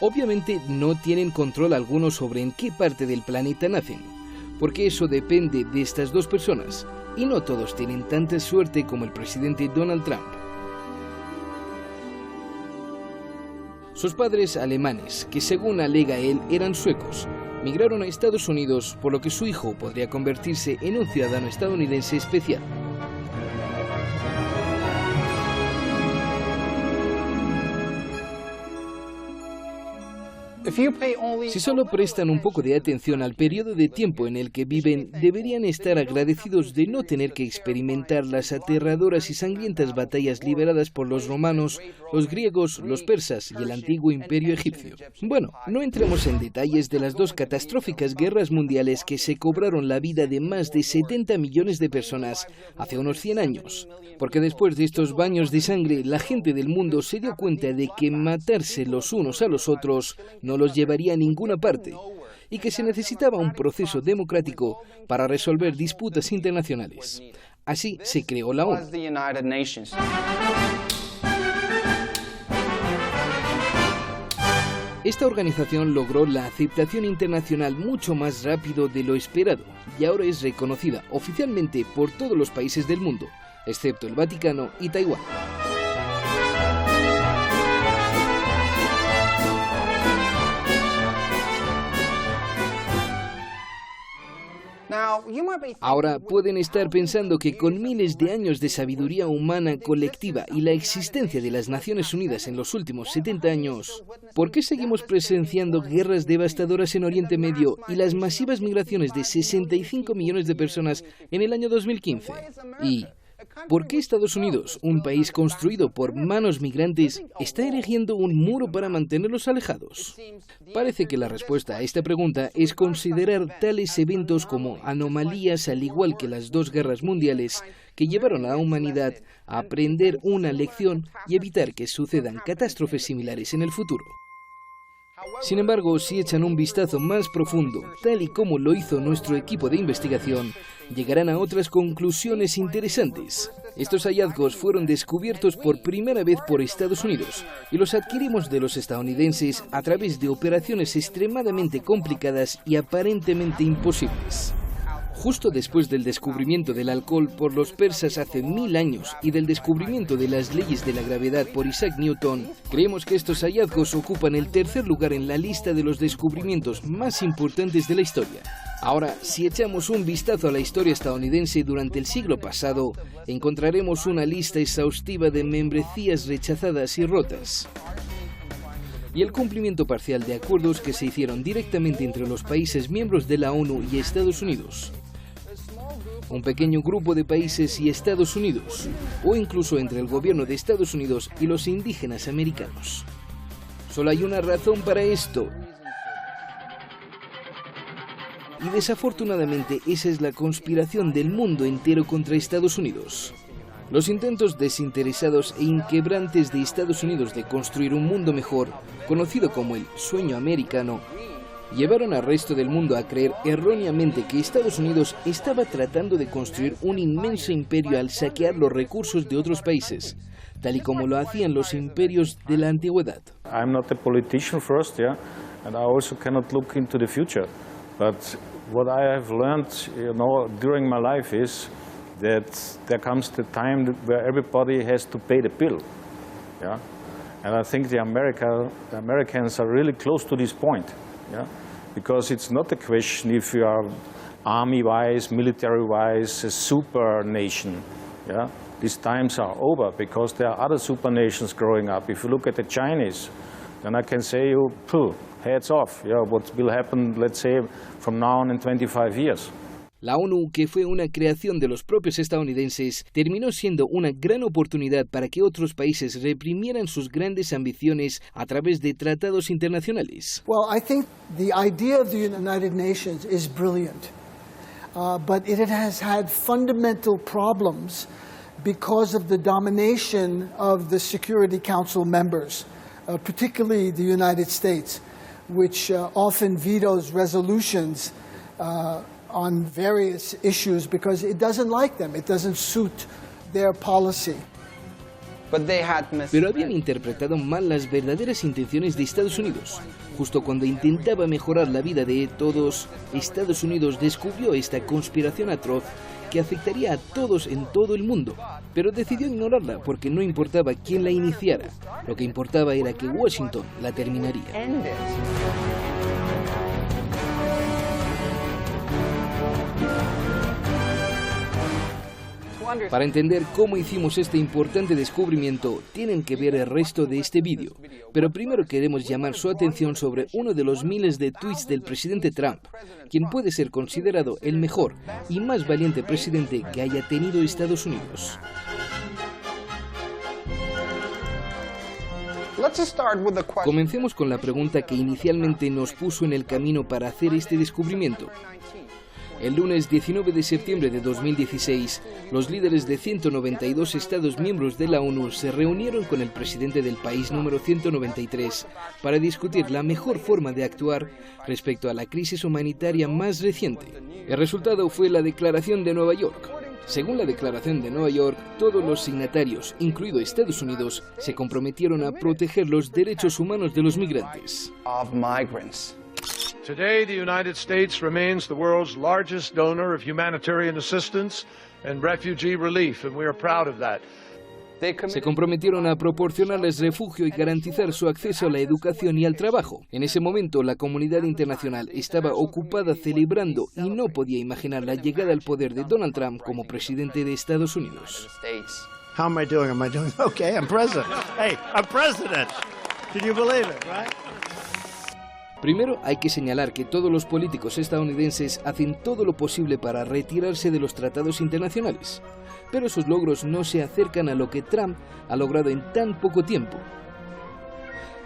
Obviamente no tienen control alguno sobre en qué parte del planeta nacen, porque eso depende de estas dos personas, y no todos tienen tanta suerte como el presidente Donald Trump. Sus padres alemanes, que según alega él eran suecos, migraron a Estados Unidos, por lo que su hijo podría convertirse en un ciudadano estadounidense especial. Si solo prestan un poco de atención al periodo de tiempo en el que viven, deberían estar agradecidos de no tener que experimentar las aterradoras y sangrientas batallas liberadas por los romanos, los griegos, los persas y el antiguo imperio egipcio. Bueno, no entremos en detalles de las dos catastróficas guerras mundiales que se cobraron la vida de más de 70 millones de personas hace unos 100 años, porque después de estos baños de sangre, la gente del mundo se dio cuenta de que matarse los unos a los otros no los llevaría a ninguna parte, y que se necesitaba un proceso democrático para resolver disputas internacionales. Así se creó la ONU. Esta organización logró la aceptación internacional mucho más rápido de lo esperado, y ahora es reconocida oficialmente por todos los países del mundo, excepto el Vaticano y Taiwán. Ahora pueden estar pensando que con miles de años de sabiduría humana colectiva y la existencia de las Naciones Unidas en los últimos 70 años, ¿por qué seguimos presenciando guerras devastadoras en Oriente Medio y las masivas migraciones de 65 millones de personas en el año 2015? ¿Y por qué Estados Unidos, un país construido por manos migrantes, está erigiendo un muro para mantenerlos alejados? Parece que la respuesta a esta pregunta es considerar tales eventos como anomalías, al igual que las dos guerras mundiales, que llevaron a la humanidad a aprender una lección y evitar que sucedan catástrofes similares en el futuro. Sin embargo, si echan un vistazo más profundo, tal y como lo hizo nuestro equipo de investigación, llegarán a otras conclusiones interesantes. Estos hallazgos fueron descubiertos por primera vez por Estados Unidos y los adquirimos de los estadounidenses a través de operaciones extremadamente complicadas y aparentemente imposibles. Justo después del descubrimiento del alcohol por los persas hace 1000 años y del descubrimiento de las leyes de la gravedad por Isaac Newton, creemos que estos hallazgos ocupan el tercer lugar en la lista de los descubrimientos más importantes de la historia. Ahora, si echamos un vistazo a la historia estadounidense durante el siglo pasado, encontraremos una lista exhaustiva de membresías rechazadas y rotas, y el cumplimiento parcial de acuerdos que se hicieron directamente entre los países miembros de la ONU y Estados Unidos, un pequeño grupo de países y Estados Unidos, o incluso entre el gobierno de Estados Unidos y los indígenas americanos. Solo hay una razón para esto, y desafortunadamente esa es la conspiración del mundo entero contra Estados Unidos. Los intentos desinteresados e inquebrantes de Estados Unidos de construir un mundo mejor, conocido como el sueño americano, llevaron al resto del mundo a creer erróneamente que Estados Unidos estaba tratando de construir un inmenso imperio al saquear los recursos de otros países, tal y como lo hacían los imperios de la antigüedad. I'm not a politician first, yeah, and I also cannot look into the future. But what I have learned, during my life is that there comes the time where everybody has to pay the bill, yeah. And I think the Americans are really close to this point, yeah, because it's not a question if you are army-wise, military-wise, a super nation, yeah. These times are over because there are other super nations growing up. If you look at the Chinese, then I can say you, heads off, yeah, what will happen, let's say, from now on in 25 years. La ONU, que fue una creación de los propios estadounidenses, terminó siendo una gran oportunidad para que otros países reprimieran sus grandes ambiciones a través de tratados internacionales. Well, I think the idea of the United Nations is brilliant, but it has had fundamental problems because of the domination of the Security Council members, particularly the United States, which often vetoes resolutions on various issues because it doesn't like them, it doesn't suit their policy. Pero habían interpretado mal las verdaderas intenciones de Estados Unidos. Justo cuando intentaba mejorar la vida de todos, Estados Unidos descubrió esta conspiración atroz que afectaría a todos en todo el mundo. Pero decidió ignorarla porque no importaba quién la iniciara. Lo que importaba era que Washington la terminaría. Para entender cómo hicimos este importante descubrimiento, tienen que ver el resto de este vídeo. Pero primero queremos llamar su atención sobre uno de los miles de tweets del presidente Trump, quien puede ser considerado el mejor y más valiente presidente que haya tenido Estados Unidos. Comencemos con la pregunta que inicialmente nos puso en el camino para hacer este descubrimiento. El lunes 19 de septiembre de 2016, los líderes de 192 Estados miembros de la ONU se reunieron con el presidente del país número 193 para discutir la mejor forma de actuar respecto a la crisis humanitaria más reciente. El resultado fue la Declaración de Nueva York. Según la Declaración de Nueva York, todos los signatarios, incluido Estados Unidos, se comprometieron a proteger los derechos humanos de los migrantes. Today, the United States remains the world's largest donor of humanitarian assistance and refugee relief, and we are proud of that. Se comprometieron a proporcionarles refugio y garantizar su acceso a la educación y al trabajo. En ese momento, la comunidad internacional estaba ocupada celebrando y no podía imaginar la llegada al poder de Donald Trump como presidente de Estados Unidos. How am I doing? Am I doing okay? I'm president. Hey, I'm president. Can you believe it, right? Primero, hay que señalar que todos los políticos estadounidenses hacen todo lo posible para retirarse de los tratados internacionales, pero sus logros no se acercan a lo que Trump ha logrado en tan poco tiempo.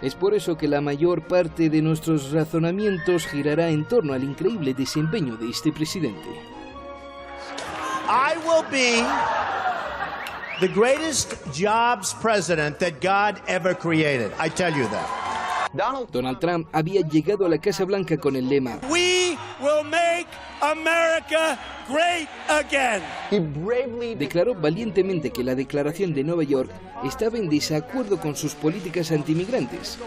Es por eso que la mayor parte de nuestros razonamientos girará en torno al increíble desempeño de este presidente. I will be the greatest jobs president that God ever created. I tell you that. Donald Trump había llegado a la Casa Blanca con el lema We will make America great again. Declaró valientemente que la Declaración de Nueva York estaba en desacuerdo con sus políticas antimigrantes.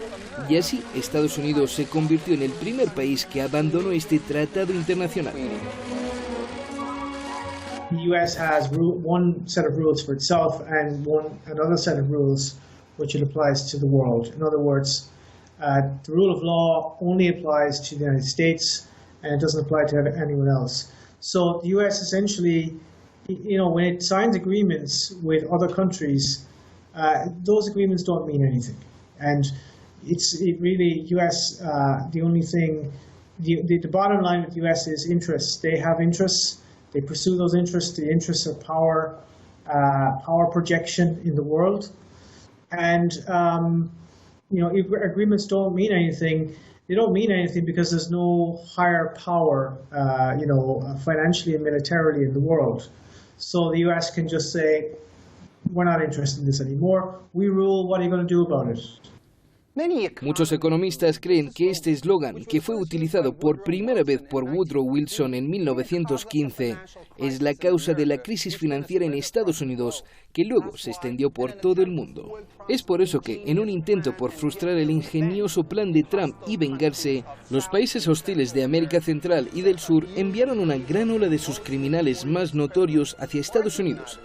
Y así, Estados Unidos se convirtió en el primer país que abandonó este tratado internacional. The U.S. has one set of rules for itself and another set of rules which it applies to the world. In other words, the rule of law only applies to the United States and it doesn't apply to anyone else. So the U.S. essentially, when it signs agreements with other countries, those agreements don't mean anything. And it really, U.S., the only thing, the bottom line with the U.S. is interests. They have interests. They pursue those interests, the interests of power projection in the world. And if agreements don't mean anything, they don't mean anything because there's no higher power, financially and militarily in the world. So the U.S. can just say, we're not interested in this anymore. We rule. What are you going to do about it? Muchos economistas creen que este eslogan, que fue utilizado por primera vez por Woodrow Wilson en 1915, es la causa de la crisis financiera en Estados Unidos, que luego se extendió por todo el mundo. Es por eso que, en un intento por frustrar el ingenioso plan de Trump y vengarse, los países hostiles de América Central y del Sur enviaron una gran ola de sus criminales más notorios hacia Estados Unidos,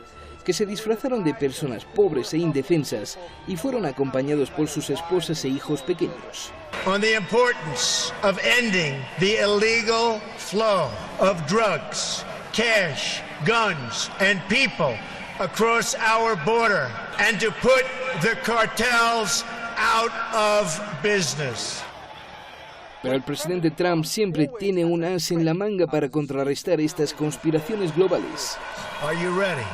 que se disfrazaron de personas pobres e indefensas y fueron acompañados por sus esposas e hijos pequeños. On the importance of ending the illegal flow of drugs, cash, guns, and people across our border, and to put the cartels out of business. Pero el presidente Trump siempre tiene un as en la manga para contrarrestar estas conspiraciones globales. Are you ready?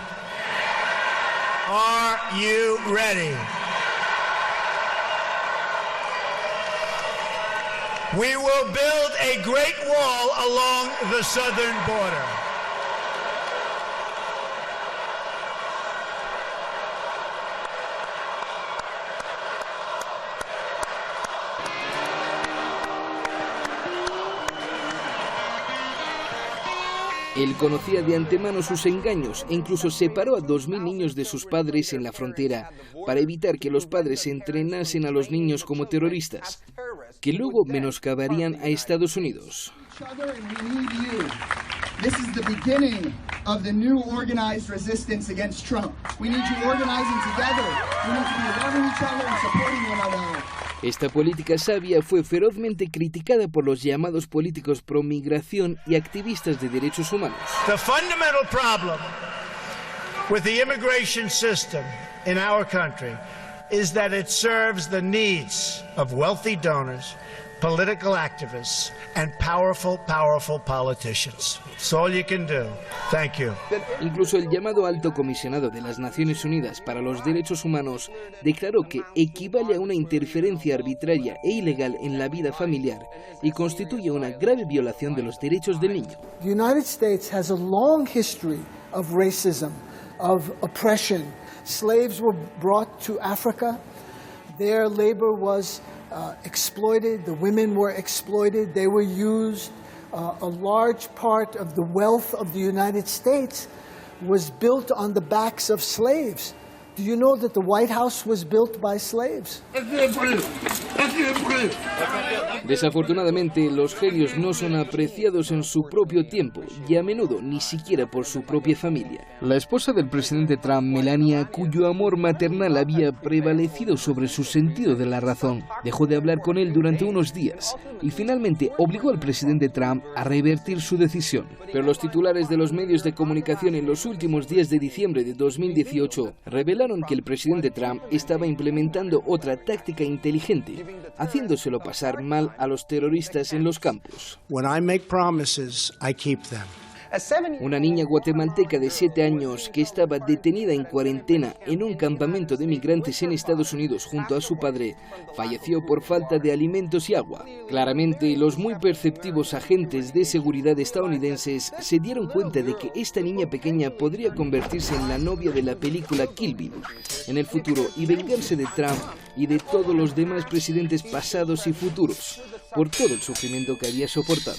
Are you ready? We will build a great wall along the southern border. Él conocía de antemano sus engaños e incluso separó a 2.000 niños de sus padres en la frontera para evitar que los padres entrenasen a los niños como terroristas, que luego menoscabarían a Estados Unidos. This is the beginning of the new organized resistance against Trump. We need you organizing together. We need to be loving each other and supporting one another. Esta política sabia fue ferozmente criticada por los llamados políticos pro migración y activistas de derechos humanos. The fundamental problem with the immigration system in our country is that it serves the needs of wealthy donors, political activists, and powerful politicians. That's all you can do. Thank you. Incluso el llamado Alto Comisionado de las Naciones Unidas para los Derechos Humanos declaró que equivale a una interferencia arbitraria e ilegal en la vida familiar y constituye una grave violación de los derechos del niño. The United States has a long history of racism, of oppression. Slaves were brought to Africa. Their labor was exploited, the women were exploited, they were used. A large part of the wealth of the United States was built on the backs of slaves. Do you know that the White House was built by slaves? Desafortunadamente, los genios no son apreciados en su propio tiempo y a menudo ni siquiera por su propia familia. La esposa del presidente Trump, Melania, cuyo amor maternal había prevalecido sobre su sentido de la razón, dejó de hablar con él durante unos días y finalmente obligó al presidente Trump a revertir su decisión. Pero los titulares de los medios de comunicación en los últimos días de diciembre de 2018 revelaron que el presidente Trump estaba implementando otra táctica inteligente, haciéndoselo pasar mal a los terroristas en los campos. When I make promises, I keep them. Una niña guatemalteca de 7 años que estaba detenida en cuarentena en un campamento de migrantes en Estados Unidos junto a su padre, falleció por falta de alimentos y agua. Claramente, los muy perceptivos agentes de seguridad estadounidenses se dieron cuenta de que esta niña pequeña podría convertirse en la novia de la película Kill Bill en el futuro y vengarse de Trump y de todos los demás presidentes pasados y futuros por todo el sufrimiento que había soportado.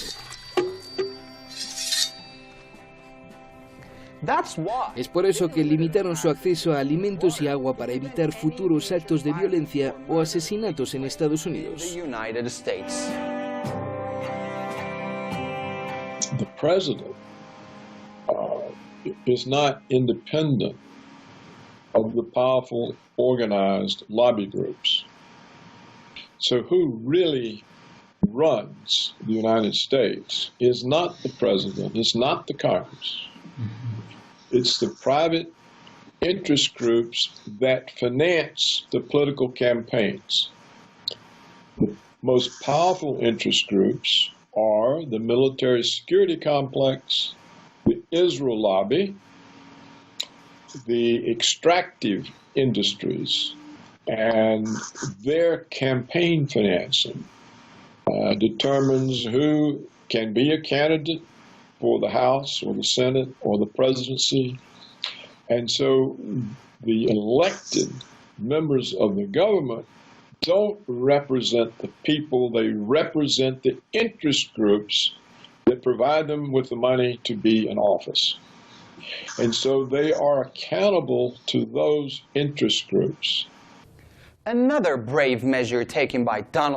Es por eso que limitaron su acceso a alimentos y agua para evitar futuros actos de violencia o asesinatos en Estados Unidos. The president is not independent of the powerful organized lobby groups. So who really runs the United States is not the president, it's not the Congress. It's the private interest groups that finance the political campaigns. The most powerful interest groups are the military security complex, the Israel lobby, the extractive industries, and their campaign financing determines who can be a candidate for the House or the Senate or the presidency. And so the elected members of the government don't represent the people, they represent the interest groups that provide them with the money to be in office. And so they are accountable to those interest groups.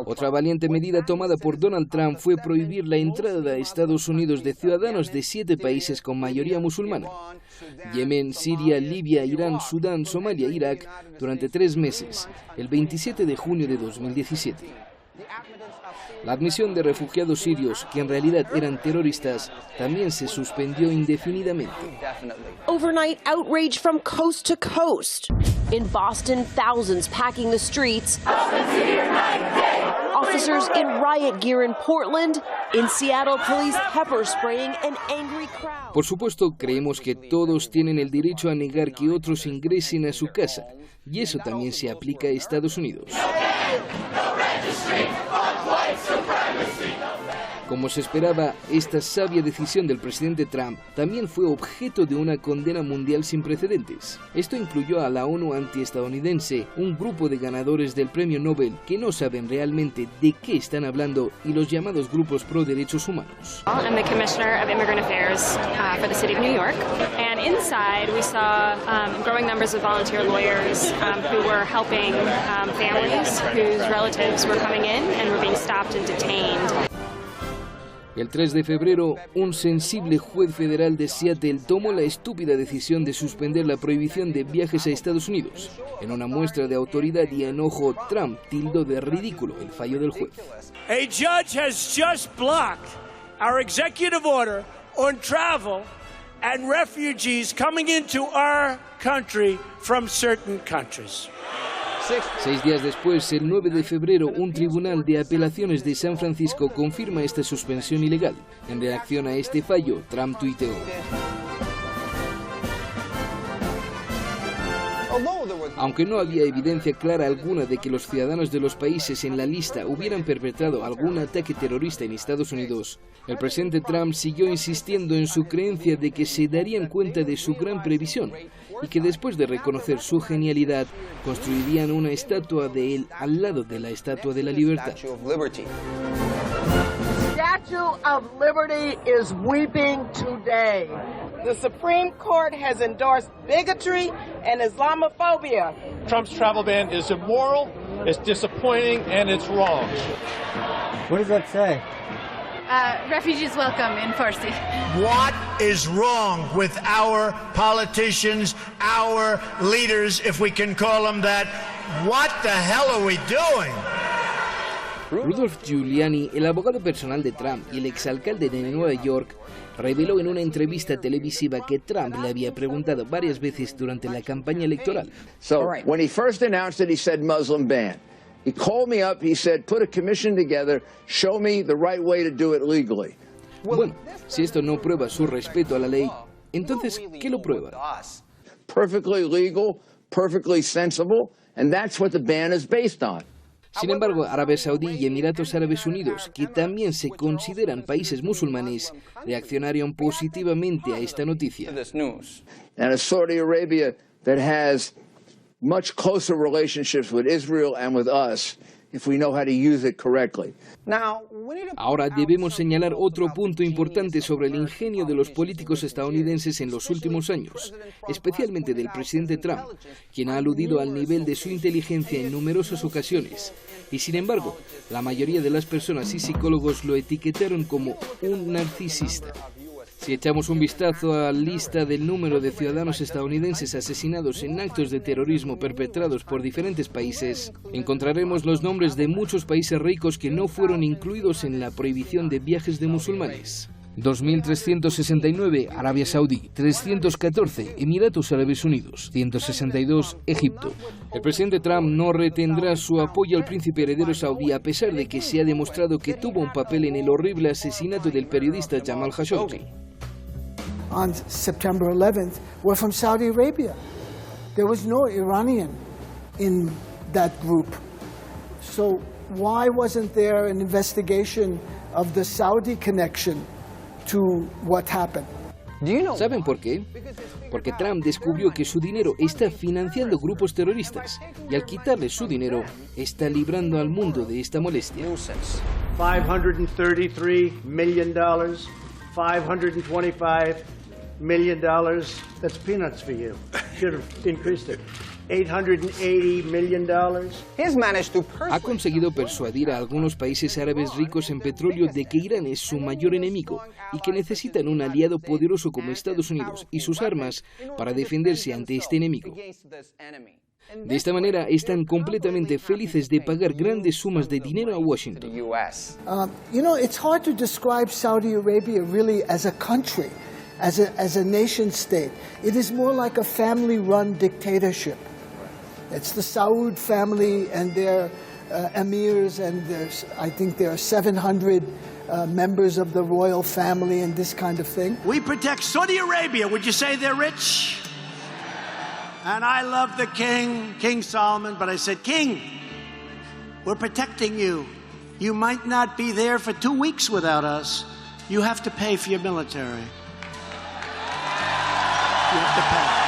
Otra valiente medida tomada por Donald Trump fue prohibir la entrada a Estados Unidos de ciudadanos de 7 países con mayoría musulmana: Yemen, Siria, Libia, Irán, Sudán, Somalia, Irak, durante 3 meses, el 27 de junio de 2017. La admisión de refugiados sirios, que en realidad eran terroristas, también se suspendió indefinidamente. Overnight outrage from coast to coast. In Boston, thousands packing the streets. Officers in riot gear in Portland. In Seattle, police pepper spraying an angry crowd. Por supuesto, creemos que todos tienen el derecho a negar que otros ingresen a su casa, y eso también se aplica a Estados Unidos. Como se esperaba, esta sabia decisión del presidente Trump también fue objeto de una condena mundial sin precedentes. Esto incluyó a la ONU antiestadounidense, un grupo de ganadores del premio Nobel que no saben realmente de qué están hablando, y los llamados grupos pro derechos humanos. I'm the Commissioner of Immigrant Affairs for the City of New York, and inside we saw growing numbers of volunteer lawyers who were helping families whose relatives were coming in and were being stopped and detained. El 3 de febrero, un sensible juez federal de Seattle tomó la estúpida decisión de suspender la prohibición de viajes a Estados Unidos. En una muestra de autoridad y enojo, Trump tildó de ridículo el fallo del juez. A judge has just blocked our executive order on travel and refugees coming into our country from certain countries. 6 días después, el 9 de febrero, un tribunal de apelaciones de San Francisco confirma esta suspensión ilegal. En reacción a este fallo, Trump tuiteó: aunque no había evidencia clara alguna de que los ciudadanos de los países en la lista hubieran perpetrado algún ataque terrorista en Estados Unidos, el presidente Trump siguió insistiendo en su creencia de que se darían cuenta de su gran previsión y que después de reconocer su genialidad, construirían una estatua de él al lado de la Estatua de la Libertad. Statue of Liberty is weeping today. The Supreme Court has endorsed bigotry and Islamophobia. Trump's travel ban is immoral, it's disappointing, and it's wrong. What does that say? Refugees welcome in Farsi. What is wrong with our politicians, our leaders, if we can call them that? What the hell are we doing? Rudolph Giuliani, el abogado personal de Trump y el exalcalde de Nueva York, reveló en una entrevista televisiva que Trump le había preguntado varias veces durante la campaña electoral. So, when he first announced it, he said Muslim ban. He called me up, he said, put a commission together, show me the right way to do it legally. Bueno, si esto no prueba su respeto a la ley, entonces, ¿qué lo prueba? Perfectly legal, perfectly sensible, and that's what the ban is based on. Sin embargo, Arabia Saudí y Emiratos Árabes Unidos, que también se consideran países musulmanes, reaccionaron positivamente a esta noticia. And a Saudi Arabia that has much closer relationships with Israel and with us, if we know how to use it correctly. Ahora debemos señalar otro punto importante sobre el ingenio de los políticos estadounidenses en los últimos años, especialmente del presidente Trump, quien ha aludido al nivel de su inteligencia en numerosas ocasiones. Y sin embargo, la mayoría de las personas y psicólogos lo etiquetaron como un narcisista. Si echamos un vistazo a la lista del número de ciudadanos estadounidenses asesinados en actos de terrorismo perpetrados por diferentes países, encontraremos los nombres de muchos países ricos que no fueron incluidos en la prohibición de viajes de musulmanes. 2.369, Arabia Saudí; 314, Emiratos Árabes Unidos; 162, Egipto. El presidente Trump no retendrá su apoyo al príncipe heredero saudí a pesar de que se ha demostrado que tuvo un papel en el horrible asesinato del periodista Jamal Khashoggi. On September 11th were from Saudi Arabia. There was no Iranian in that group. So why wasn't there an investigation of the Saudi connection to what happened? ¿Saben por qué? Porque Trump descubrió que su dinero está financiando grupos terroristas y al quitarle su dinero está librando al mundo de esta molestia. $533 million, $525 million, that's peanuts for you. Should have increased it. $880 million. Ha conseguido persuadir a algunos países árabes ricos en petróleo de que Irán es su mayor enemigo y que necesitan un aliado poderoso como Estados Unidos y sus armas para defenderse ante este enemigo. De esta manera están completamente felices de pagar grandes sumas de dinero a Washington. You know, it's hard to describe Saudi Arabia really as a country, as a nation state. It is more like a family-run dictatorship. It's the Saud family and their emirs, and I think there are 700 members of the royal family and this kind of thing. We protect Saudi Arabia. Would you say they're rich? And I love the king, King Solomon, but I said, King, we're protecting you You might not be there for 2 weeks without us. You have to pay for your military. You have to pay.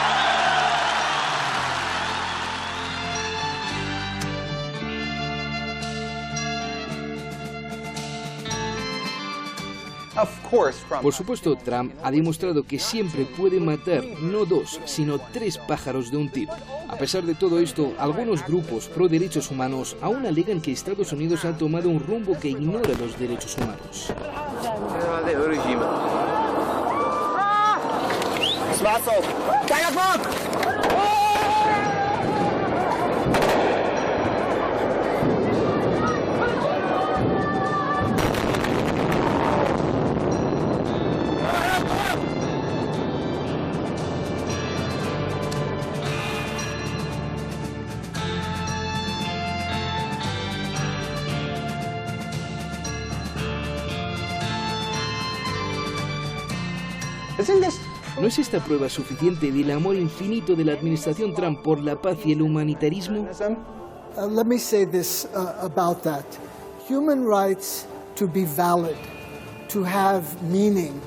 Por supuesto, Trump ha demostrado que siempre puede matar no 2, sino 3 pájaros de un tiro. A pesar de todo esto, algunos grupos pro derechos humanos aún alegan que Estados Unidos ha tomado un rumbo que ignora los derechos humanos. ¿No es esta prueba suficiente del amor infinito de la administración Trump por la paz y el humanitarismo? Let me say this about that. Human rights, to be valid, to have meaning,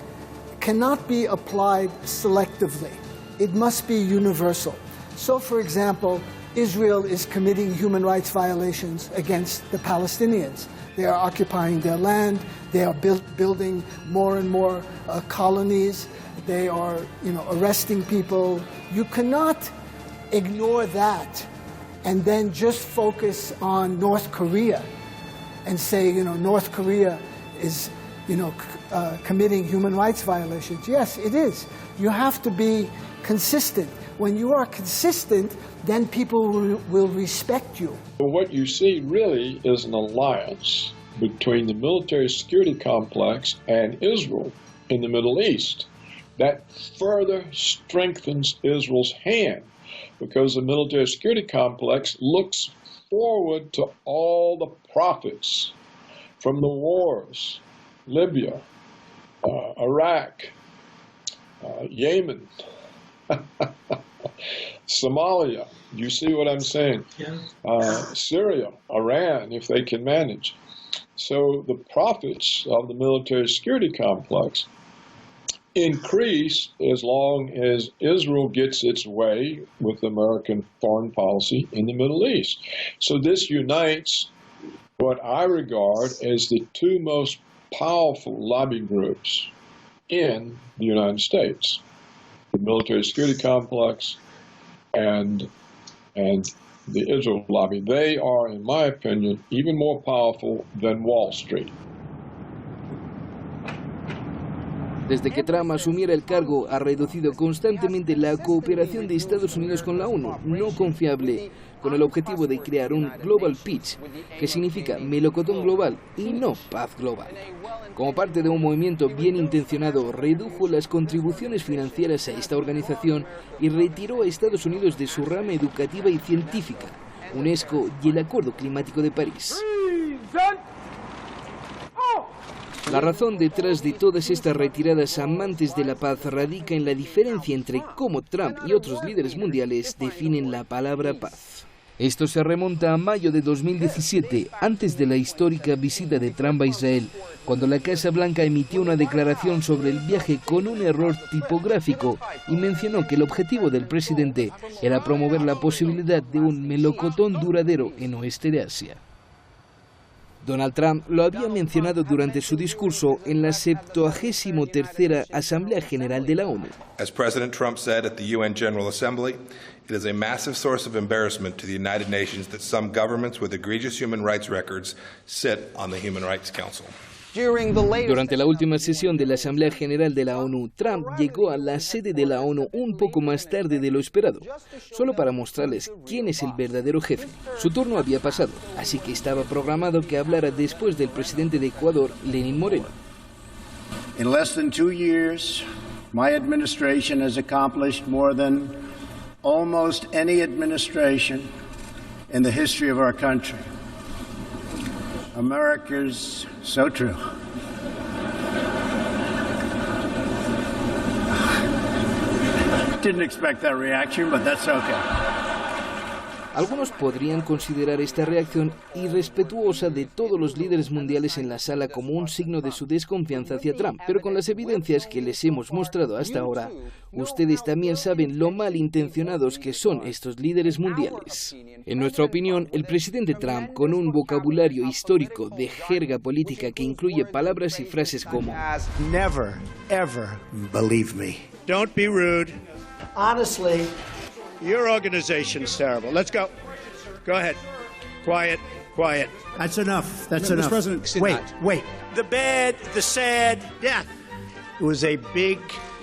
cannot be applied selectively. It must be universal. So, for example, Israel is committing human rights violations against the Palestinians. They are occupying their land. They are building more and more colonies. They are, arresting people. You cannot ignore that and then just focus on North Korea and say, North Korea is, committing human rights violations. Yes, it is. You have to be consistent. When you are consistent, then people will respect you. What you see really is an alliance between the military security complex and Israel in the Middle East. That further strengthens Israel's hand because the military security complex looks forward to all the profits from the wars, Libya, Iraq, Yemen, Somalia, you see what I'm saying? Yeah. Syria, Iran, if they can manage. So the profits of the military security complex increase as long as Israel gets its way with American foreign policy in the Middle East. So this unites what I regard as the 2 most powerful lobby groups in the United States, the military security complex and the Israel lobby. They are, in my opinion, even more powerful than Wall Street. Desde que Trump asumiera el cargo, ha reducido constantemente la cooperación de Estados Unidos con la ONU, no confiable, con el objetivo de crear un global peace, que significa melocotón global y no paz global. Como parte de un movimiento bien intencionado, redujo las contribuciones financieras a esta organización y retiró a Estados Unidos de su rama educativa y científica, Unesco y el Acuerdo Climático de París. La razón detrás de todas estas retiradas amantes de la paz radica en la diferencia entre cómo Trump y otros líderes mundiales definen la palabra paz. Esto se remonta a mayo de 2017, antes de la histórica visita de Trump a Israel, cuando la Casa Blanca emitió una declaración sobre el viaje con un error tipográfico y mencionó que el objetivo del presidente era promover la posibilidad de un melocotón duradero en oeste de Asia. Donald Trump lo había mencionado durante su discurso en la 73ª Asamblea General de la ONU. As President Trump said at the UN General Assembly, it is a massive source of embarrassment to the United Nations that some governments with egregious human rights records sit on the Human Rights Council. Durante la última sesión de la Asamblea General de la ONU, Trump llegó a la sede de la ONU un poco más tarde de lo esperado, solo para mostrarles quién es el verdadero jefe. Su turno había pasado, así que estaba programado que hablara después del presidente de Ecuador, Lenín Moreno. In less than 2 years, my administration has accomplished more than almost any administration in the history of our country. America's so true. Didn't expect that reaction, but that's okay. Algunos podrían considerar esta reacción irrespetuosa de todos los líderes mundiales en la sala como un signo de su desconfianza hacia Trump, pero con las evidencias que les hemos mostrado hasta ahora, ustedes también saben lo malintencionados que son estos líderes mundiales. En nuestra opinión, el presidente Trump, con un vocabulario histórico de jerga política que incluye palabras y frases como Never, ever believe me. Don't be rude. Honestly, Your organization's terrible. Let's go. Go ahead. Quiet, quiet. That's enough. That's enough. President, wait. The bad, the sad, death. It was a big,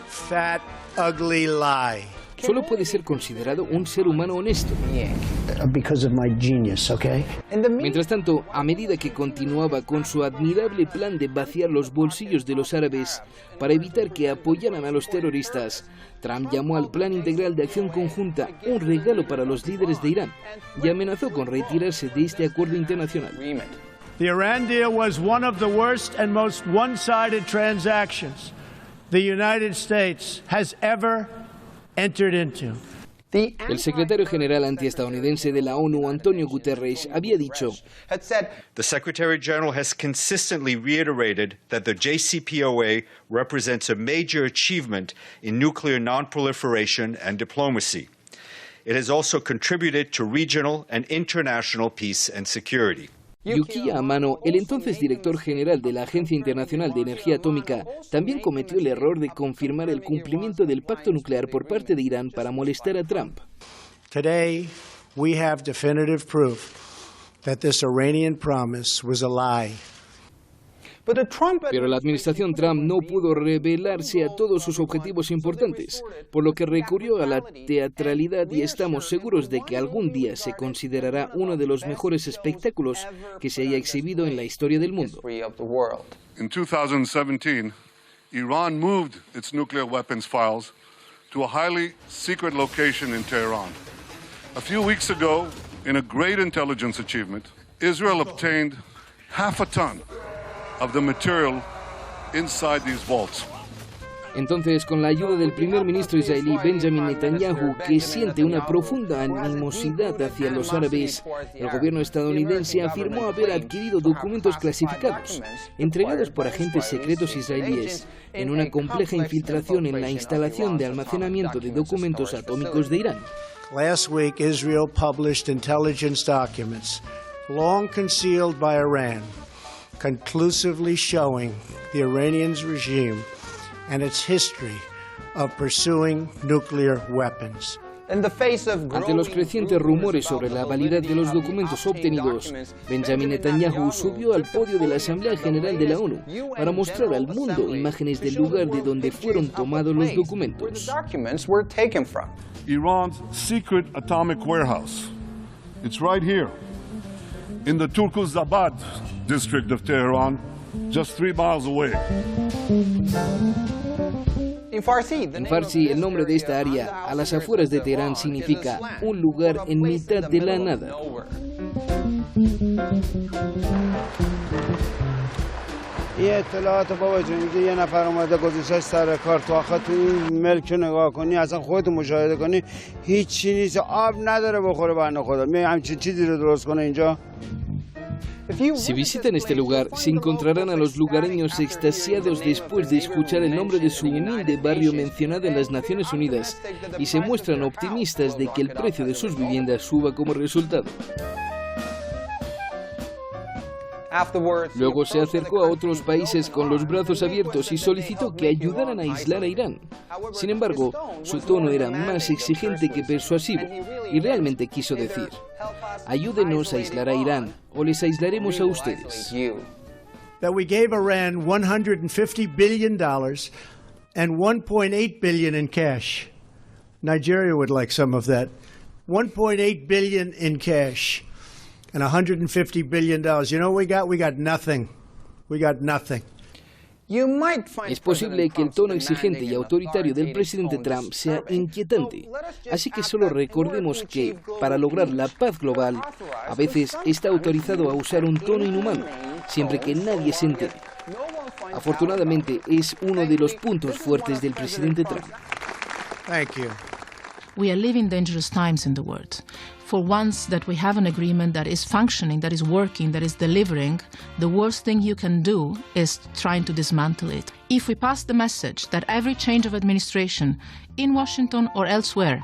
fat, ugly lie. Solo puede ser considerado un ser humano honesto. Because of my genius, okay? Mientras tanto, a medida que continuaba con su admirable plan de vaciar los bolsillos de los árabes para evitar que apoyaran a los terroristas, Trump llamó al Plan Integral de Acción Conjunta un regalo para los líderes de Irán y amenazó con retirarse de este acuerdo internacional. The Iran deal was one of the worst and most one-sided transactions the United States has ever entered into. El secretario general antiestadounidense de la ONU, Antonio Guterres, había dicho: The Secretary General has consistently reiterated that the JCPOA represents a major achievement in nuclear non-proliferation and diplomacy. It has also contributed to regional and international peace and security. Yukiya Amano, el entonces director general de la Agencia Internacional de Energía Atómica, también cometió el error de confirmar el cumplimiento del pacto nuclear por parte de Irán para molestar a Trump. Today, we have definitive proof that this Iranian promise was a lie. Pero la administración Trump no pudo revelarse a todos sus objetivos importantes, por lo que recurrió a la teatralidad y estamos seguros de que algún día se considerará uno de los mejores espectáculos que se haya exhibido en la historia del mundo. In 2017, Iran moved its nuclear weapons files to a highly secret location in Tehran. A few weeks ago, in a great intelligence achievement, Israel obtained half a ton of the material inside these vaults. Entonces, con la ayuda del primer ministro israelí Benjamin Netanyahu, que siente una profunda animosidad hacia los árabes, el gobierno estadounidense afirmó haber adquirido documentos clasificados, entregados por agentes secretos israelíes, en una compleja infiltración en la instalación de almacenamiento de documentos atómicos de Irán. Last week, Israel published intelligence documents, long concealed by Iran, conclusively showing the Iranian regime and its history of pursuing nuclear weapons. Ante los crecientes rumores sobre la validez de los documentos obtenidos, Benjamin Netanyahu subió al podio de la Asamblea General de la ONU para mostrar al mundo imágenes del lugar de donde fueron tomados los documentos. Iran's secret atomic warehouse. It's right here, in the Turkuzabad district of Tehran, just 3 miles away. En Farsi, el nombre de esta área, a las afueras de Teherán, significa un lugar en mitad de la nada. یه اطلاعات بابا جون میگه یه نفر اومده گذاشته سر کار تو آخه تو این ملک نگاه کنی اصلا خودت مشاهده کنی هیچ چی نیست آب نداره بخوره بنده خدا می همچین چیزی رو درست کنه اینجا. Si visitan este lugar, se encontrarán a los lugareños extasiados después de escuchar el nombre de su humilde barrio mencionado en las Naciones Unidas y se muestran optimistas de que el precio de sus viviendas suba como resultado. Luego se acercó a otros países con los brazos abiertos y solicitó que ayudaran a aislar a Irán. Sin embargo, su tono era más exigente que persuasivo y realmente quiso decir: ayúdenos a aislar a Irán o les aislaremos a ustedes. That we gave Iran $150 billion and $1.8 billion in cash. Nigeria would like some of that. $1.8 billion in cash. And $150 billion. You know what we got? We got nothing. We got nothing. Es posible que el tono exigente y autoritario del presidente Trump sea inquietante, así que solo recordemos que, para lograr la paz global, a veces está autorizado a usar un tono inhumano, siempre que nadie se entere. Afortunadamente, es uno de los puntos fuertes del presidente Trump. Thank you. We are living dangerous times in the world. For once that we have an agreement that is functioning, that is working, that is delivering, the worst thing you can do is trying to dismantle it. If we pass the message that every change of administration in Washington or elsewhere,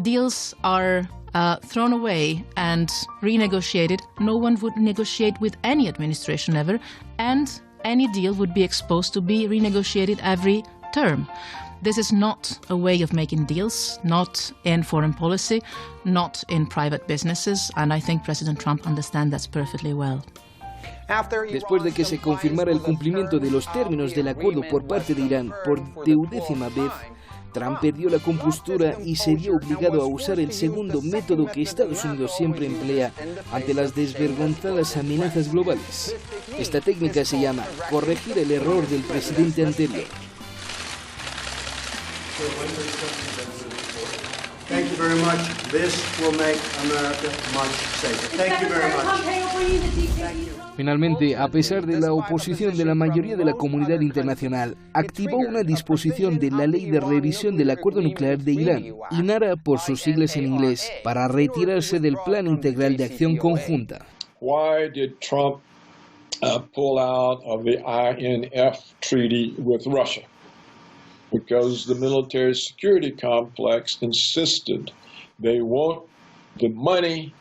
deals are thrown away and renegotiated, no one would negotiate with any administration ever, and any deal would be exposed to be renegotiated every term. This is not a way of making deals, not in foreign policy, not in private businesses, and I think President Trump understands that perfectly well. Después de que se confirmara el cumplimiento de los términos del acuerdo por parte de Irán por 10ª vez, Trump perdió la compostura y se vio obligado a usar el segundo método que Estados Unidos siempre emplea ante las desvergonzadas amenazas globales. Esta técnica se llama corregir el error del presidente anterior. Thank you very much. This will make America much safer. Thank you very much. Finalmente, a pesar de la oposición de la mayoría de la comunidad internacional, activó una disposición de la Ley de Revisión del Acuerdo Nuclear de Irán, INARA por sus siglas en inglés, para retirarse del Plan Integral de Acción Conjunta. Why did Trump pull out of the INF treaty with Russia? Because the military security complex insisted they want the money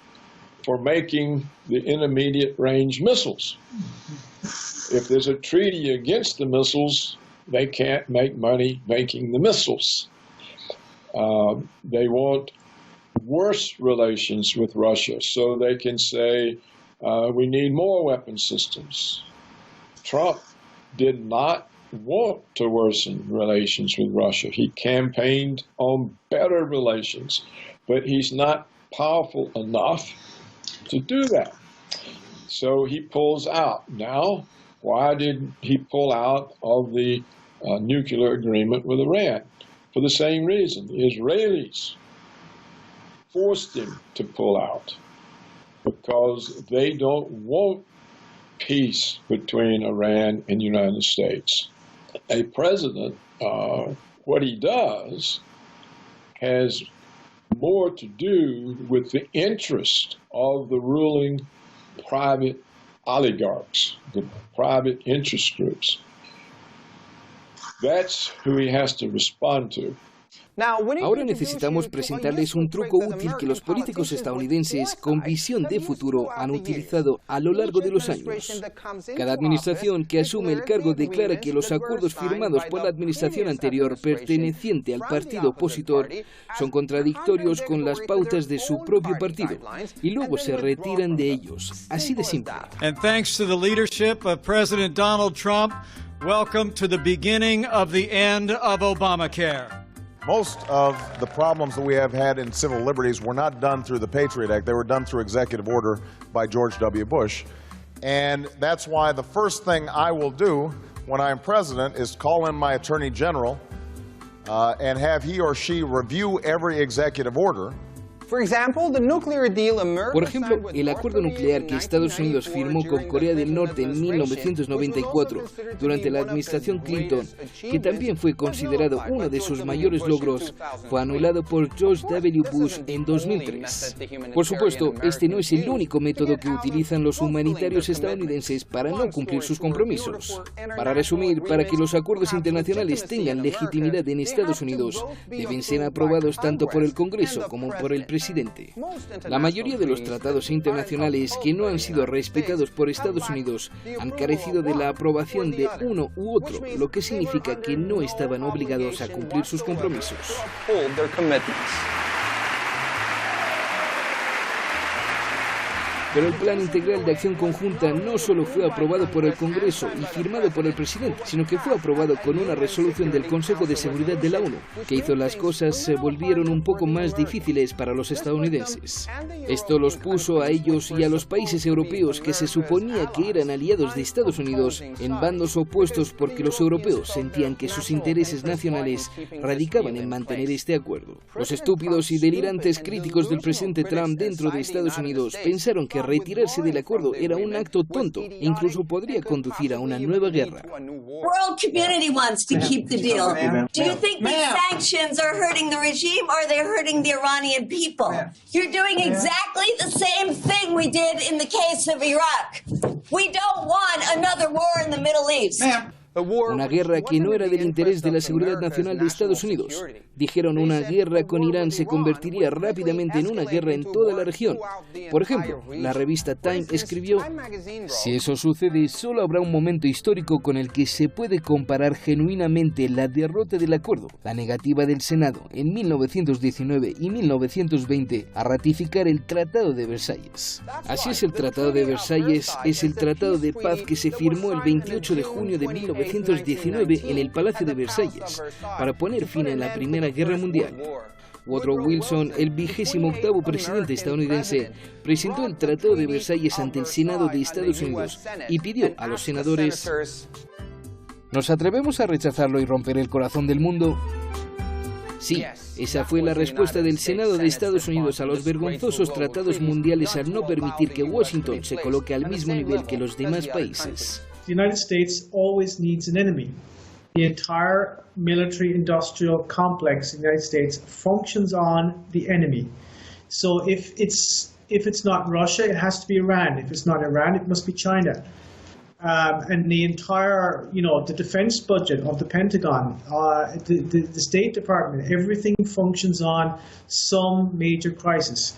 for making the intermediate range missiles. If there's a treaty against the missiles, they can't make money making the missiles. They want worse relations with Russia so they can say, we need more weapon systems. Trump did not want to worsen relations with Russia. He campaigned on better relations, but he's not powerful enough to do that. So he pulls out. Now, why did he pull out of the nuclear agreement with Iran? For the same reason. The Israelis forced him to pull out because they don't want peace between Iran and the United States. A president, what he does has more to do with the interest of the ruling private oligarchs, the private interest groups. That's who he has to respond to. Ahora necesitamos presentarles un truco útil que los políticos estadounidenses con visión de futuro han utilizado a lo largo de los años. Cada administración que asume el cargo declara que los acuerdos firmados por la administración anterior perteneciente al partido opositor son contradictorios con las pautas de su propio partido y luego se retiran de ellos. Así de simple. And thanks to the leadership of President Donald Trump, welcome to the beginning of the end of Obamacare. Most of the problems that we have had in civil liberties were not done through the Patriot Act. They were done through executive order by George W. Bush. And that's why the first thing I will do when I am president is call in my Attorney General and have he or she review every executive order. Por ejemplo, el acuerdo nuclear que Estados Unidos firmó con Corea del Norte en 1994, durante la administración Clinton, que también fue considerado uno de sus mayores logros, fue anulado por George W. Bush en 2003. Por supuesto, este no es el único método que utilizan los humanitarios estadounidenses para no cumplir sus compromisos. Para resumir, para que los acuerdos internacionales tengan legitimidad en Estados Unidos, deben ser aprobados tanto por el Congreso como por el presidente. La mayoría de los tratados internacionales que no han sido respetados por Estados Unidos han carecido de la aprobación de uno u otro, lo que significa que no estaban obligados a cumplir sus compromisos. Pero el Plan Integral de Acción Conjunta no solo fue aprobado por el Congreso y firmado por el presidente, sino que fue aprobado con una resolución del Consejo de Seguridad de la ONU, que hizo las cosas se volvieron un poco más difíciles para los estadounidenses. Esto los puso a ellos y a los países europeos que se suponía que eran aliados de Estados Unidos en bandos opuestos porque los europeos sentían que sus intereses nacionales radicaban en mantener este acuerdo. Los estúpidos y delirantes críticos del presidente Trump dentro de Estados Unidos pensaron que que retirarse del acuerdo era un acto tonto e incluso podría conducir a una nueva guerra. World community wants to keep the deal. Do you think these sanctions are hurting the regime or are they hurting the Iranian people? You're doing exactly the same thing we did in the case of Iraq. We don't want another war in the Middle East. Una guerra que no era del interés de la seguridad nacional de Estados Unidos. Dijeron una guerra con Irán se convertiría rápidamente en una guerra en toda la región. Por ejemplo, la revista Time escribió: si eso sucede, solo habrá un momento histórico con el que se puede comparar genuinamente la derrota del acuerdo, la negativa del Senado en 1919 y 1920 a ratificar el Tratado de Versalles. Así es, el Tratado de Versalles es el tratado de paz que se firmó el 28 de junio de 1919 en el Palacio de Versalles para poner fin a la Primera Guerra Mundial. Woodrow Wilson, el 28º presidente estadounidense, presentó el Tratado de Versalles ante el Senado de Estados Unidos y pidió a los senadores: ¿nos atrevemos a rechazarlo y romper el corazón del mundo? Sí, esa fue la respuesta del Senado de Estados Unidos a los vergonzosos tratados mundiales al no permitir que Washington se coloque al mismo nivel que los demás países. The United States always needs an enemy. The entire military-industrial complex in the United States functions on the enemy. So if it's not Russia, it has to be Iran. If it's not Iran, it must be China. And the entire, the defense budget of the Pentagon, the State Department, everything functions on some major crisis.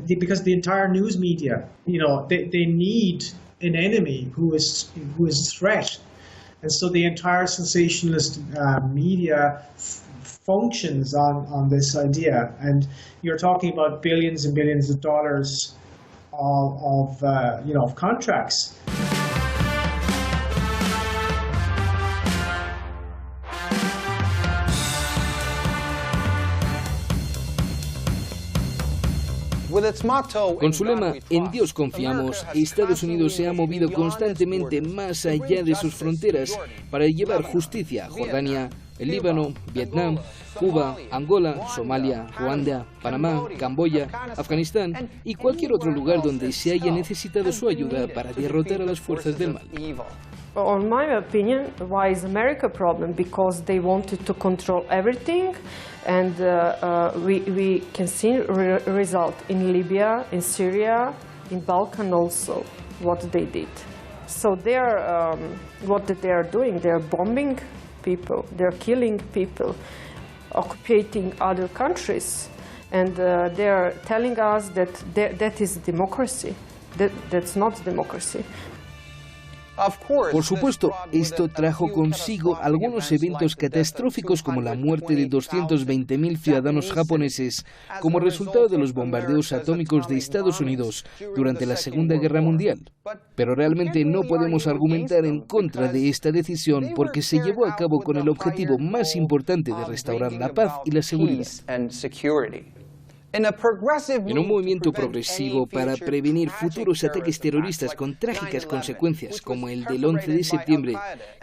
Because the entire news media, they need an enemy who is a threat, and so the entire sensationalist media functions on this idea. And you're talking about billions and billions of dollars of contracts. Con su lema "En Dios confiamos", Estados Unidos se ha movido constantemente más allá de sus fronteras para llevar justicia a Jordania, el Líbano, Vietnam, Cuba, Angola, Somalia, Ruanda, Panamá, Camboya, Afganistán y cualquier otro lugar donde se haya necesitado su ayuda para derrotar a las fuerzas del mal. On my opinion, why is America a problem? Because they wanted to control everything, and we can see result in Libya, in Syria, in Balkan also, what they did. So they're what they are doing, they're bombing people, they're killing people, occupying other countries, and they're telling us that that is democracy. That's not democracy. Por supuesto, esto trajo consigo algunos eventos catastróficos como la muerte de 220.000 ciudadanos japoneses como resultado de los bombardeos atómicos de Estados Unidos durante la Segunda Guerra Mundial. Pero realmente no podemos argumentar en contra de esta decisión porque se llevó a cabo con el objetivo más importante de restaurar la paz y la seguridad. En un movimiento progresivo para prevenir futuros ataques terroristas con trágicas consecuencias como el del 11 de septiembre,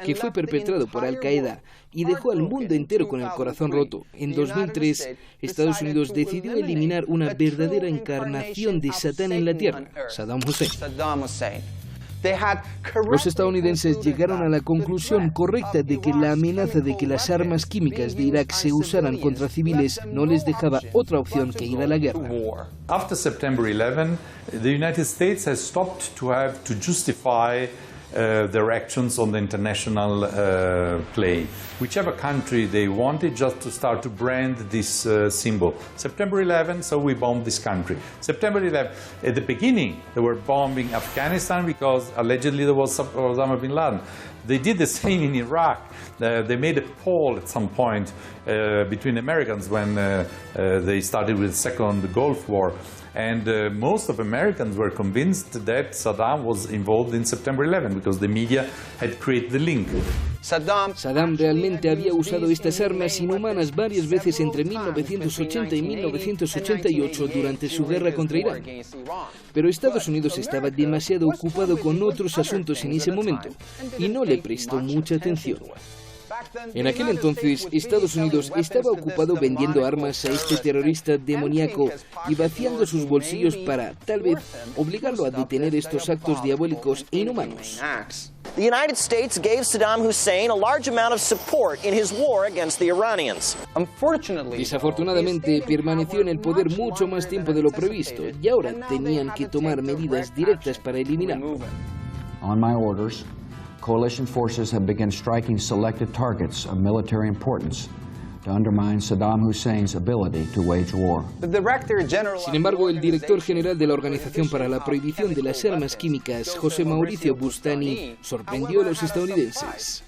que fue perpetrado por Al-Qaeda y dejó al mundo entero con el corazón roto, en 2003 Estados Unidos decidió eliminar una verdadera encarnación de Satán en la tierra, Saddam Hussein. Los estadounidenses llegaron a la conclusión correcta de que la amenaza de que las armas químicas de Irak se usaran contra civiles no les dejaba otra opción que ir a la guerra. After September 11, the United States has stopped to have to justify their actions on the international plane. Whichever country they wanted just to start to brand this symbol. September 11, so we bombed this country. September 11, at the beginning they were bombing Afghanistan because allegedly there was Osama bin Laden. They did the same in Iraq. They made a poll at some point between Americans when they started with the Second Gulf War. And most of Americans were convinced that Saddam was involved in September 11 because the media had created the link. Saddam realmente había usado estas armas inhumanas varias veces entre 1980 y 1988 durante su guerra contra Irán. Pero Estados Unidos estaba demasiado ocupado con otros asuntos en ese momento y no le prestó mucha atención. En aquel entonces, Estados Unidos estaba ocupado vendiendo armas a este terrorista demoníaco y vaciando sus bolsillos para, tal vez, obligarlo a detener estos actos diabólicos e inhumanos. The United States gave Saddam Hussein a large amount of support in his war against the Iranians. Desafortunadamente, permaneció en el poder mucho más tiempo de lo previsto y ahora tenían que tomar medidas directas para eliminarlo. On my orders, coalition forces have begun striking selected targets of military importance to undermine Saddam Hussein's ability to wage war. Sin embargo, el director general de la Organización para la Prohibición de las Armas Químicas, José Mauricio Bustani, sorprendió a los estadounidenses.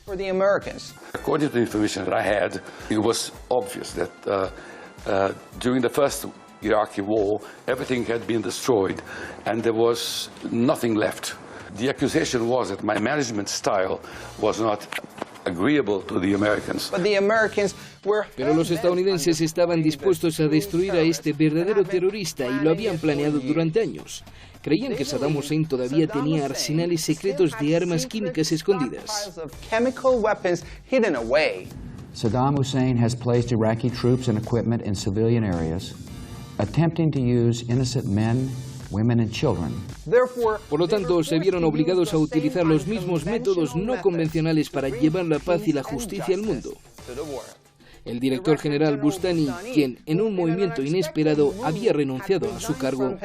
According to the information that I had, it was obvious that during the first Iraqi war, everything had been destroyed and there was nothing left. The accusation was that my management style was not agreeable to the Americans. But the Americans were... Pero los estadounidenses estaban dispuestos a destruir a este verdadero terrorista y lo habían planeado durante años. Creían que Saddam Hussein todavía tenía arsenales secretos de armas químicas escondidas. Saddam Hussein has placed Iraqi troops and equipment in civilian areas, attempting to use innocent men, women and children. Por lo tanto, se vieron obligados a utilizar los mismos métodos no convencionales para llevar la paz y la justicia al mundo. El director general Bustani, quien en un movimiento inesperado había renunciado a su cargo,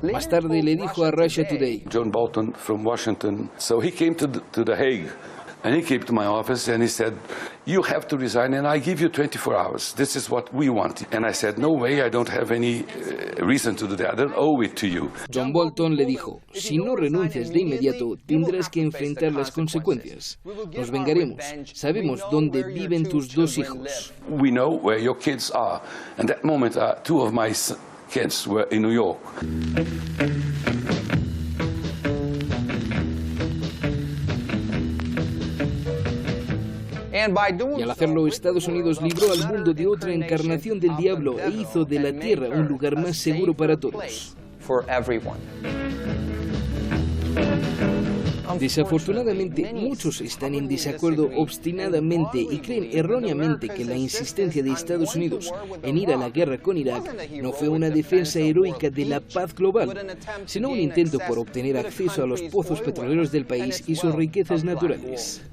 más tarde le dijo a Russia Today, John Bolton from Washington, so he came to the Hague. And he came to my office and he said, you have to resign and I give you 24 hours. This is what we want. And I said, no way, I don't have any reason to do that. I don't owe it to you. John Bolton le dijo, si no renuncias de inmediato, tendrás que enfrentar las consecuencias. Nos vengaremos. Sabemos dónde viven tus dos hijos. We know where your kids are. And that moment, two of my kids were in New York. Y al hacerlo, Estados Unidos libró al mundo de otra encarnación del diablo e hizo de la tierra un lugar más seguro para todos. Desafortunadamente, muchos están en desacuerdo obstinadamente y creen erróneamente que la insistencia de Estados Unidos en ir a la guerra con Irak no fue una defensa heroica de la paz global, sino un intento por obtener acceso a los pozos petroleros del país y sus riquezas naturales.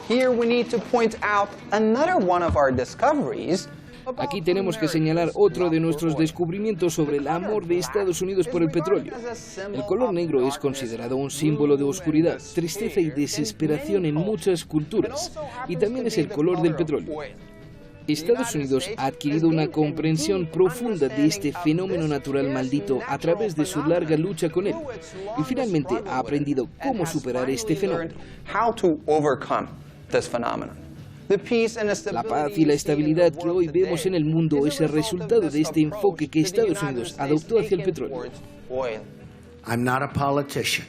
Here we need to point out another one of our discoveries. Aquí tenemos que señalar otro de nuestros descubrimientos sobre el amor de Estados Unidos por el petróleo. El color negro es considerado un símbolo de oscuridad, tristeza y desesperación en muchas culturas, y también es el color del petróleo. Estados Unidos ha adquirido una comprensión profunda de este fenómeno natural maldito a través de su larga lucha con él, y finalmente ha aprendido cómo superar este fenómeno. La paz y la estabilidad que hoy vemos en el mundo es el resultado de este enfoque que Estados Unidos adoptó hacia el petróleo. I'm not a politician.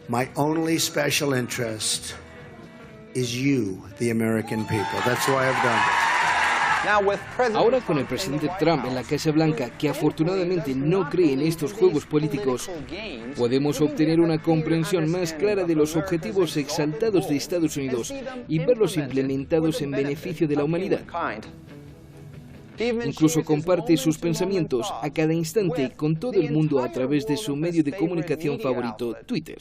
My only special interest is you, the American people. That's why I've done this. Ahora con el presidente Trump en la Casa Blanca, que afortunadamente no cree en estos juegos políticos, podemos obtener una comprensión más clara de los objetivos exaltados de Estados Unidos y verlos implementados en beneficio de la humanidad. Incluso comparte sus pensamientos a cada instante con todo el mundo a través de su medio de comunicación favorito, Twitter.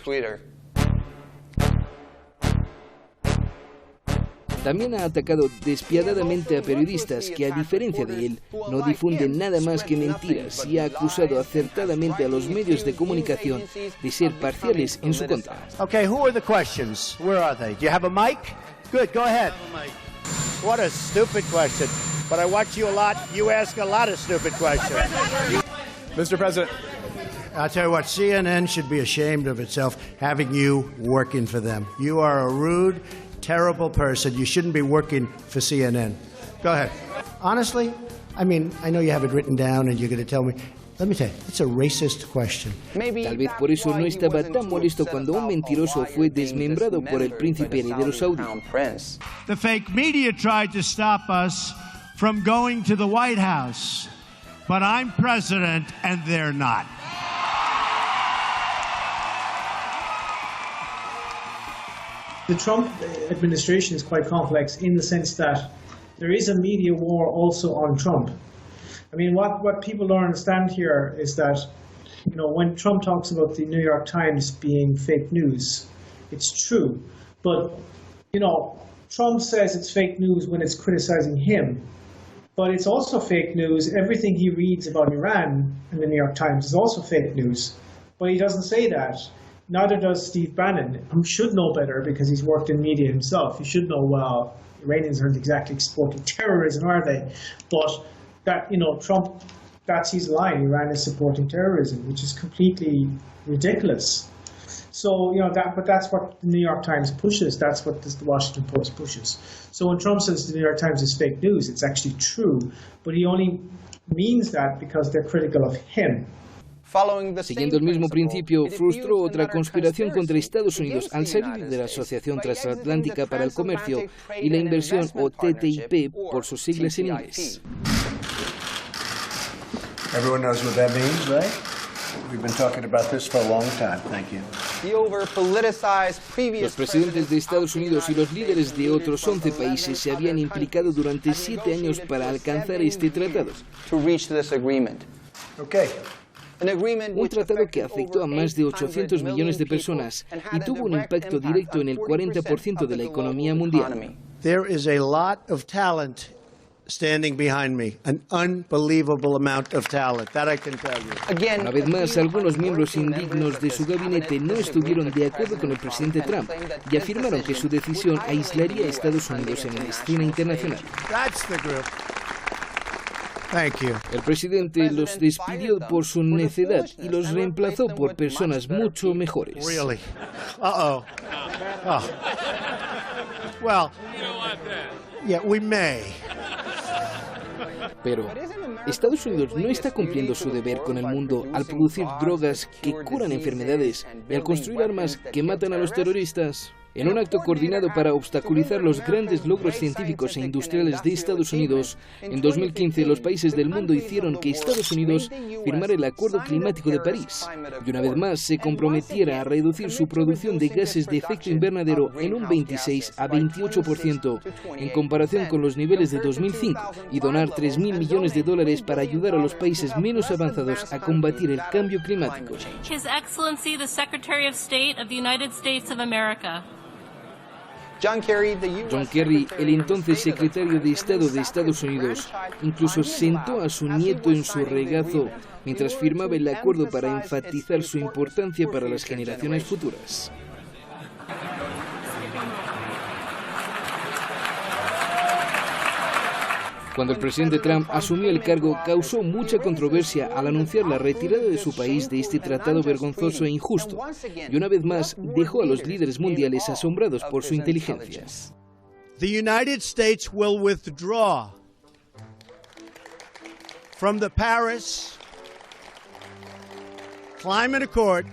También ha atacado despiadadamente a periodistas que, a diferencia de él, no difunden nada más que mentiras y ha acusado acertadamente a los medios de comunicación de ser parciales en su contra. Okay, who are the questions? Where are they? Do you have a mic? Good, go ahead. What a stupid question. But I watch you a lot. You ask a lot of stupid questions. Mr. President. I'll tell you what, CNN should be ashamed of itself having you working for them. You are a rude, terrible person. You shouldn't be working for CNN. Go ahead. Honestly, I mean, I know you have it written down and you're going to tell me. Let me tell you, it's a racist question. Tal vez por eso no estaba tan molesto cuando un mentiroso fue desmembrado por el príncipe heredero saudí. The fake media tried to stop us from going to the White House, but I'm president and they're not. The Trump administration is quite complex in the sense that there is a media war also on Trump. I mean, what people don't understand here is that, you know, when Trump talks about the New York Times being fake news, it's true. But, you know, Trump says it's fake news when it's criticizing him. But it's also fake news. Everything he reads about Iran in the New York Times is also fake news. But he doesn't say that. Neither does Steve Bannon, who should know better because he's worked in media himself. He should know, well, Iranians aren't exactly exporting terrorism, are they? But that, you know, Trump, that's his line. Iran is supporting terrorism, which is completely ridiculous. So, you know, but that's what the New York Times pushes. That's what the Washington Post pushes. So when Trump says the New York Times is fake news, it's actually true. But he only means that because they're critical of him. Siguiendo el mismo principio, frustró otra conspiración contra Estados Unidos al salir de la Asociación Transatlántica para el Comercio y la Inversión, o TTIP, por sus siglas en inglés. Everyone knows what that means, right? We've been talking about this for a long time. Thank you. Los presidentes de Estados Unidos y los líderes de otros 11 países se habían implicado durante 7 años para alcanzar este tratado. Un tratado que afectó a más de 800 millones de personas y tuvo un impacto directo en el 40% de la economía mundial. There is a lot of talent standing behind me, an unbelievable amount of talent, that I can tell you. Una vez más, algunos miembros indignos de su gabinete no estuvieron de acuerdo con el presidente Trump y afirmaron que su decisión aislaría a Estados Unidos en la escena internacional. That's the group. Thank you. El presidente los despidió por su necedad y los reemplazó por personas mucho mejores. Really? Uh-oh. Oh. Well, yeah, we may. Pero Estados Unidos no está cumpliendo su deber con el mundo al producir drogas que curan enfermedades y al construir armas que matan a los terroristas. En un acto coordinado para obstaculizar los grandes logros científicos e industriales de Estados Unidos, en 2015 los países del mundo hicieron que Estados Unidos firmara el Acuerdo Climático de París y una vez más se comprometiera a reducir su producción de gases de efecto invernadero en un 26 a 28% en comparación con los niveles de 2005 y donar $3.000 millones para ayudar a los países menos avanzados a combatir el cambio climático. His Excellency, the Secretary of State of the United States of America. John Kerry, el entonces secretario de Estado de Estados Unidos, incluso sentó a su nieto en su regazo mientras firmaba el acuerdo para enfatizar su importancia para las generaciones futuras. Cuando el presidente Trump asumió el cargo, causó mucha controversia al anunciar la retirada de su país de este tratado vergonzoso e injusto, y una vez más dejó a los líderes mundiales asombrados por su inteligencia. The United States will withdraw from the Paris Climate Accord.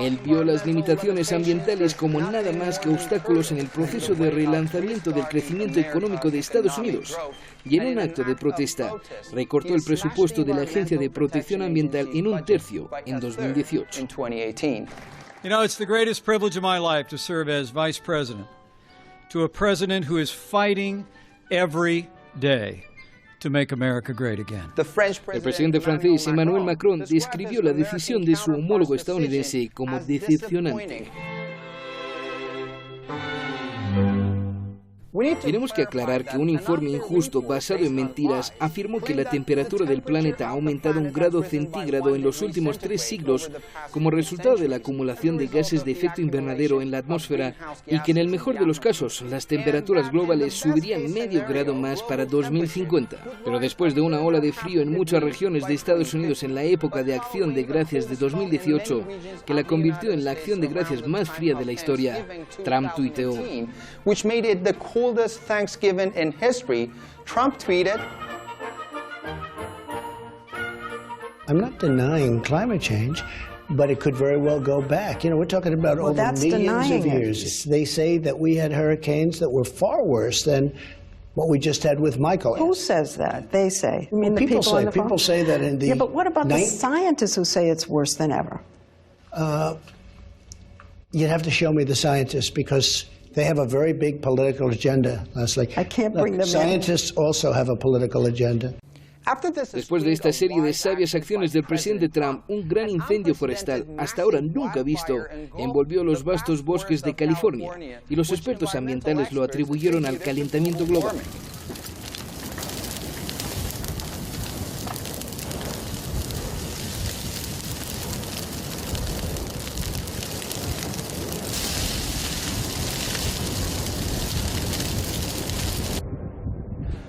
Él vio las limitaciones ambientales como nada más que obstáculos en el proceso de relanzamiento del crecimiento económico de Estados Unidos y en un acto de protesta recortó el presupuesto de la Agencia de Protección Ambiental en un tercio en 2018. You know, it's the greatest privilege of my life to serve as vice president to a president who is fighting every day to make America great again. El presidente francés Emmanuel Macron describió la decisión de su homólogo estadounidense como decepcionante. Tenemos que aclarar que un informe injusto basado en mentiras afirmó que la temperatura del planeta ha aumentado 1 grado centígrado en los últimos 3 siglos como resultado de la acumulación de gases de efecto invernadero en la atmósfera y que en el mejor de los casos las temperaturas globales subirían medio grado más para 2050. Pero después de una ola de frío en muchas regiones de Estados Unidos en la época de Acción de Gracias de 2018, que la convirtió en la Acción de Gracias más fría de la historia, Trump tuiteó: coldest Thanksgiving in history, Trump tweeted, I'm not denying climate change, but it could very well go back. You know, we're talking about over millions of years. They say that we had hurricanes that were far worse than what we just had with Michael. Who says that? They say. You mean Well, the people on the phone? People say that in the... Yeah, but what about the scientists who say it's worse than ever? You'd have to show me the scientists because they have a very big political agenda, Leslie. I can't bring them in. Scientists also have a political agenda. Después de esta serie de sabias acciones del presidente Trump, un gran incendio forestal, hasta ahora nunca visto, envolvió los vastos bosques de California y los expertos ambientales lo atribuyeron al calentamiento global.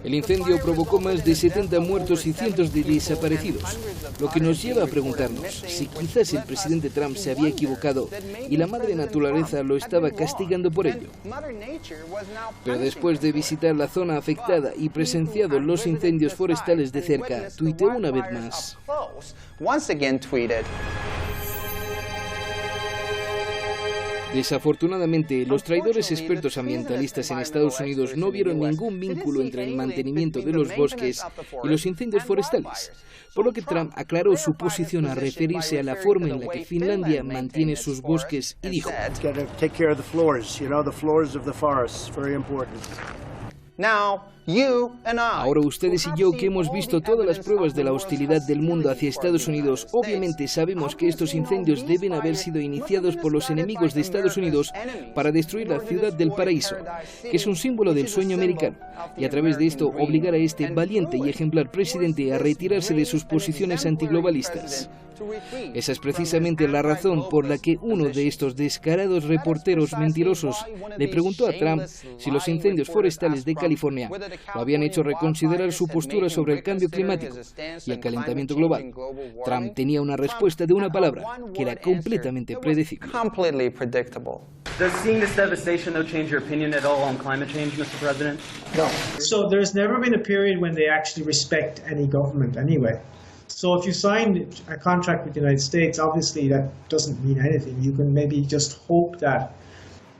El incendio provocó más de 70 muertos y cientos de desaparecidos, lo que nos lleva a preguntarnos si quizás el presidente Trump se había equivocado y la madre naturaleza lo estaba castigando por ello. Pero después de visitar la zona afectada y presenciado los incendios forestales de cerca, tuiteó una vez más. Desafortunadamente, los traidores expertos ambientalistas en Estados Unidos no vieron ningún vínculo entre el mantenimiento de los bosques y los incendios forestales, por lo que Trump aclaró su posición al referirse a la forma en la que Finlandia mantiene sus bosques y dijo: Ahora ustedes y yo, que hemos visto todas las pruebas de la hostilidad del mundo hacia Estados Unidos, obviamente sabemos que estos incendios deben haber sido iniciados por los enemigos de Estados Unidos para destruir la ciudad del paraíso, que es un símbolo del sueño americano, y a través de esto obligar a este valiente y ejemplar presidente a retirarse de sus posiciones antiglobalistas. Esa es precisamente la razón por la que uno de estos descarados reporteros mentirosos le preguntó a Trump si los incendios forestales de California lo habían hecho reconsiderar su postura sobre el cambio climático y el calentamiento global. Trump tenía una respuesta de una palabra que era completamente predecible. Does seeing this devastation, though, change your opinion at all on climate change, Mr. President? No. So there's never been a period when they actually respect any government anyway. So if you sign a contract with the United States, obviously that doesn't mean anything. You can maybe just hope that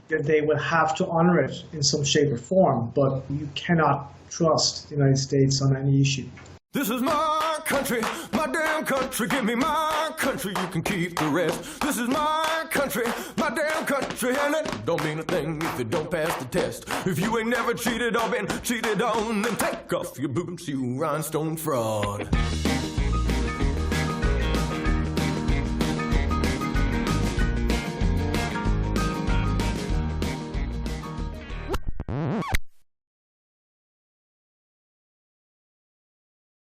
they will have to honor it in some shape or form, but you cannot trust the United States on any issue. This is my country, my damn country. Give me my country, you can keep the rest. This is my country, my damn country. And it don't mean a thing if it don't pass the test. If you ain't never cheated or been cheated on, then take off your boots, you rhinestone fraud.